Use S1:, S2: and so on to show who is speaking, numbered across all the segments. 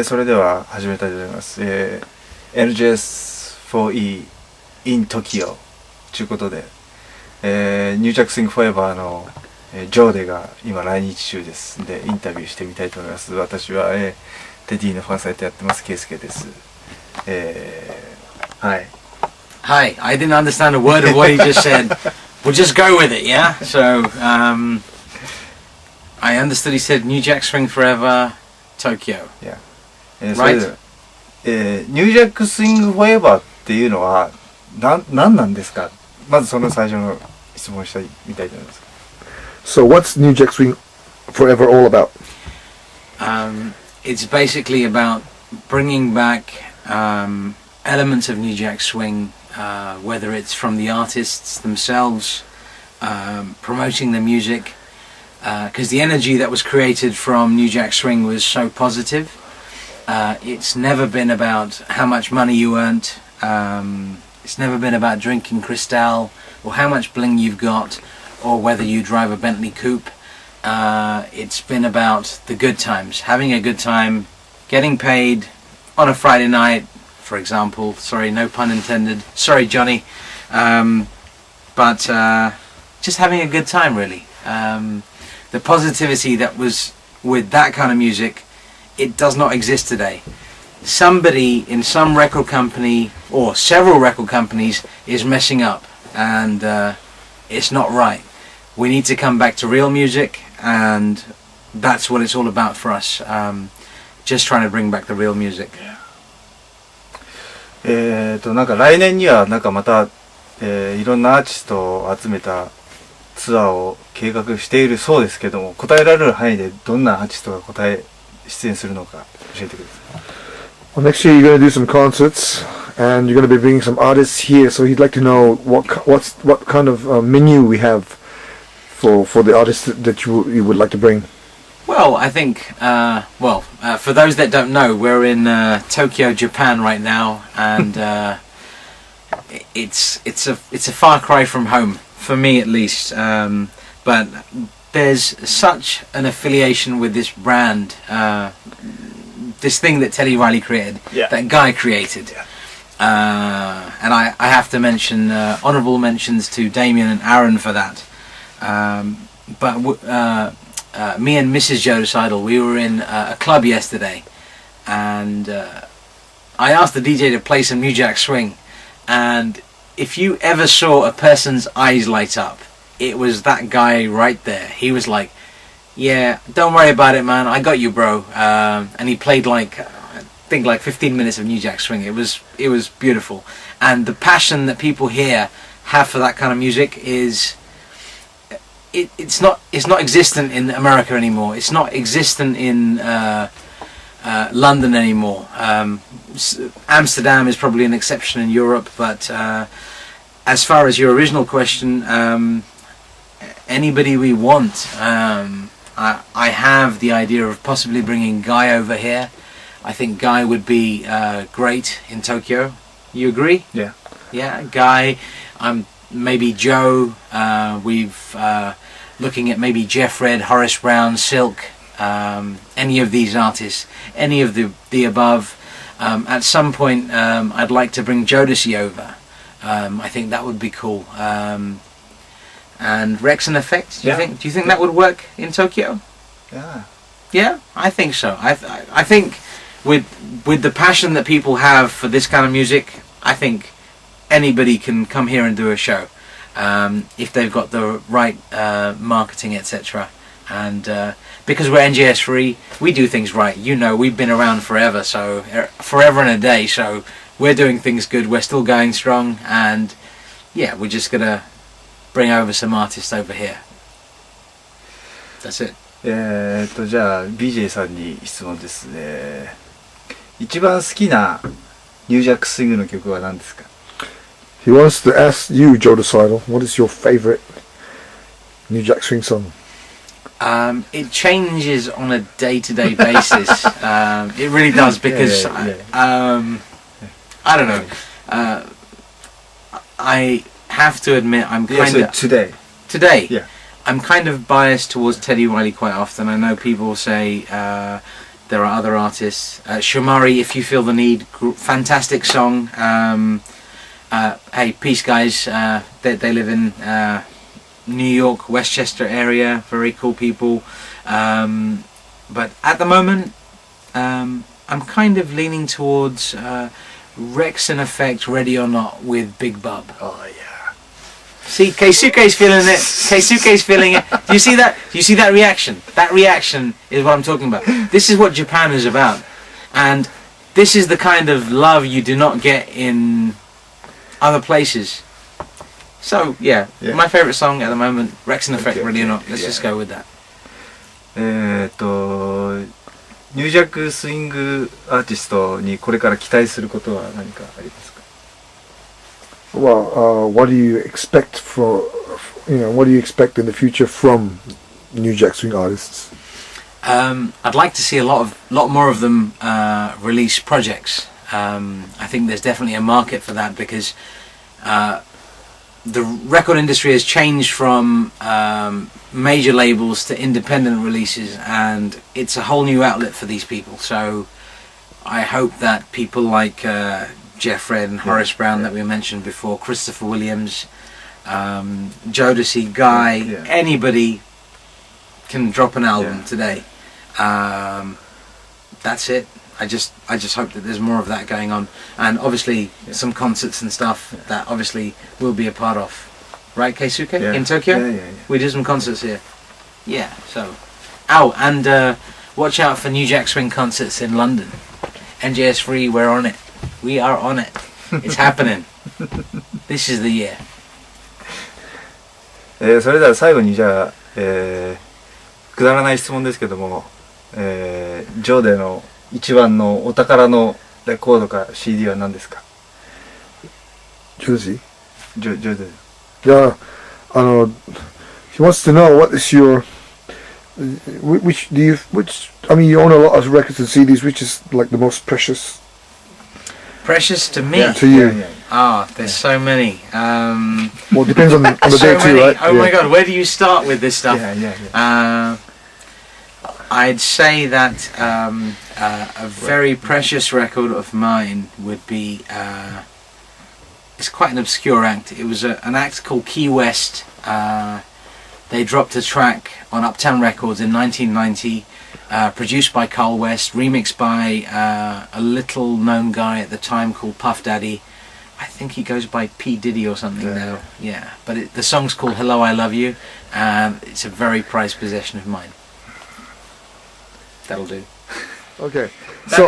S1: それでは始めたいと思います。NJS4E in Tokyo ということで、ニュージャックスイングフォーエバーの、ジョーデが今来日中です。で、インタビューしてみたいと思います。私は、テディのファンサイトやってます、ケイスケです。はい。
S2: Hi, I didn't understand a word of what he just said. We'll just go with it, yeah? So, I understood he said New Jack Swing Forever, Tokyo.
S1: Yeah.
S2: Right?
S1: ニュージャックスイングフォーエバーっていうのは何なんですか？まずその最初の質問したいみたいと思います。
S3: So what's New Jack Swing Forever all about?
S2: It's basically about bringing back elements of New Jack Swing, whether it's from the artists themselves, promoting the music, because the energy that was created from New Jack Swing was so positive. It's never been about how much money you earned. It's never been about drinking Cristal or how much bling you've got or whether you drive a Bentley coupe. It's been about the good times, having a good time, getting paid on a Friday night, for example. Sorry, no pun intended. Sorry, Johnny. But just having a good time, really. The positivity that was with that kind of music, it does not exist today. Somebody in some record company or several record companies is messing up, and it's not right. We need to come back to real music, and that's what it's all about for us. Just trying to bring back the real music.
S1: なんか来年にはなんかまた、いろんなアーティストを集めたツアーを計画しているそうですけども、答えられる範囲でどんなアーティストが出演するのか教えてください。
S3: Well, next year you're going to do some concerts, and you're going to be bringing some artists here. So he'd like to know what kind of menu we have for the artists that you would like to bring.
S2: Well, I think for those that don't know, we're in Tokyo, Japan right now, and it's a far cry from home for me at least. But there's such an affiliation with this brand. This thing that Teddy Riley created, that Guy created.
S1: Yeah.
S2: And I have to mention honourable mentions to Damien and Aaron for that. But me and Mrs. Joe Decidal, we were in a club yesterday, and I asked the DJ to play some New Jack Swing, and if you ever saw a person's eyes light up, it was that guy right there. He was like, yeah, don't worry about it, man. I got you, bro. And he played I think 15 minutes of New Jack Swing. It was beautiful, and the passion that people here have for that kind of music is it's not existent in America anymore. It's not existent in London anymore. Amsterdam is probably an exception in Europe, but as far as your original question, anybody we want. I have the idea of possibly bringing Guy over here. I think Guy would be great in Tokyo. You agree?
S1: Yeah.
S2: Yeah, Guy. Maybe Joe. We've looking at maybe Jeff Red, Horace Brown, Silk. Any of these artists, any of the above. At some point, I'd like to bring Jodeci over. I think that would be cool. And Rex and Effect. Do you think that would work in Tokyo?
S1: Yeah.
S2: Yeah, I think so. I think with the passion that people have for this kind of music, I think anybody can come here and do a show if they've got the right marketing, etc. And because we're NJS4E, we do things right. You know, we've been around forever, so forever and a day. So we're doing things good. We're still going strong, and yeah, we're just gonna bring over some artists over here. That's it.
S1: じゃあ BJ さんに質問ですね。一番好きなニュージャックスイングの曲は何ですか？
S3: He wants to ask you, Joe Decidal, what is your favorite New Jack Swing song?
S2: It changes on a day-to-day basis. It really does, because I don't know. I have to admit, I'm kind of
S1: today.
S2: Yeah. I'm kind of biased towards Teddy Riley quite often. I know people say there are other artists. Shumari, If You Feel the Need, fantastic song. Hey, peace guys. They live in New York, Westchester area. Very cool people. But at the moment, I'm kind of leaning towards Rex and Effect, Ready or Not with Big Bub.
S1: Oh yeah.
S2: See, Keisuke's feeling it. Keisuke's feeling it. Do you see that? Do you see that reaction? That reaction is what I'm talking about. This is what Japan is about. And this is the kind of love you do not get in other places. So, yeah. My favourite song at the moment, Rex and Effect, Ready or Not. Let's just go with that.
S1: ニュージャックスイングアーティストにこれから期待することは何かありますか？
S3: Well, what do you expect what do you expect in the future from New Jack Swing artists?
S2: I'd like to see a lot more of them release projects. I think there's definitely a market for that because the record industry has changed from major labels to independent releases, and it's a whole new outlet for these people. So I hope that people like Jeff Red and Horace Brown that we mentioned before, Christopher Williams, Jodeci, Guy, anybody can drop an album today. That's it. I just hope that there's more of that going on, and obviously some concerts and stuff that obviously we'll be a part of, right, Keisuke? In Tokyo?
S1: Yeah.
S2: We do some concerts here. Yeah. So, and watch out for New Jack Swing concerts in London. NJS4E, we're on it. We are on it. It's happening. This is the year.
S1: それでは最後にじゃあ、くだらない質問ですけども、ジョーデの一番のお宝のレコードか CD は何ですか？
S3: Josie?
S1: ジョーデ。
S3: Yeah, he wants to know what is your I mean, you own a lot of records and CDs, which is like the most precious?
S2: Precious to me?
S3: To you.
S2: There's so many.
S3: Well, it depends on the
S2: so
S3: day too,
S2: many.
S3: right?
S2: Oh my god, where do you start with this stuff? I'd say that a very precious record of mine would be, it's quite an obscure act. It was an act called Key West. They dropped a track on Uptown Records in 1990, produced by Carl West, remixed by a little known guy at the time called Puff Daddy. I think he goes by P. Diddy or something now. Yeah, but the song's called Hello, I Love You, and it's a very prized possession of mine. That'll do.
S3: Okay. So,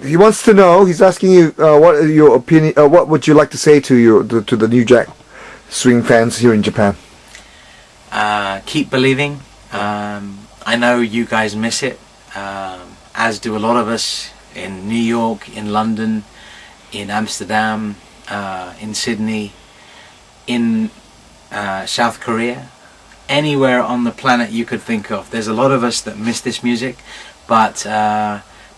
S3: he wants to know, he's asking you, what are your opinion, what would you like to say to the New Jack Swing fans here in Japan?
S2: Keep believing. I know you guys miss it, as do a lot of us in New York, in London, in Amsterdam, in Sydney, in South Korea, anywhere on the planet you could think of. There's a lot of us that miss this music, but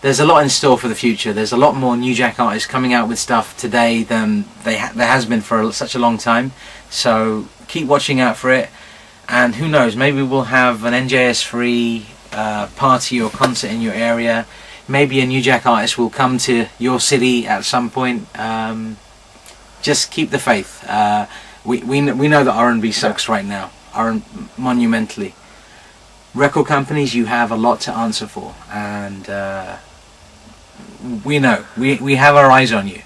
S2: there's a lot in store for the future. There's a lot more New Jack artists coming out with stuff today than there has been for such a long time. So keep watching out for it, and who knows, maybe we'll have an NJS4E party or concert in your area. Maybe a New Jack artist will come to your city at some point. Just keep the faith. We know that R&B sucks right now, monumentally. Record companies, you have a lot to answer for, and we know. We have our eyes on you.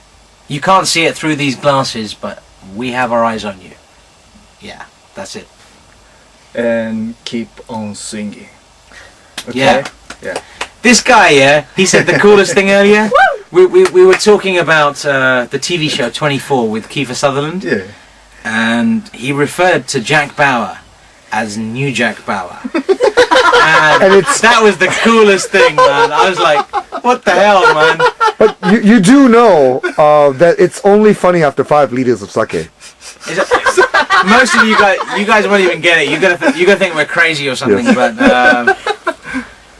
S2: You can't see it through these glasses, but we have our eyes on you. Yeah, that's it.
S1: And keep on swinging. Okay?
S2: Yeah. This guy, he said the coolest thing earlier. We were talking about the TV show 24 with Kiefer Sutherland.
S1: Yeah.
S2: And he referred to Jack Bauer as New Jack Bauer. and that was the coolest thing, man. I was like, what the hell, man?
S3: But you do know that it's only funny after 5 liters of sake.
S2: Most of you guys won't even get it. You gotta think we're crazy or something.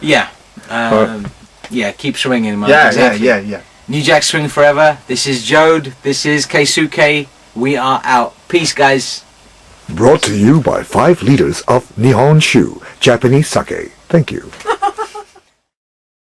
S2: Yes. But yeah, keep swinging, man.
S1: Yeah.
S2: New Jack Swing forever. This is Jode. This is Keisuke. We are out. Peace, guys.
S3: Brought to you by 5 liters of Nihon Shu, Japanese sake. Thank you.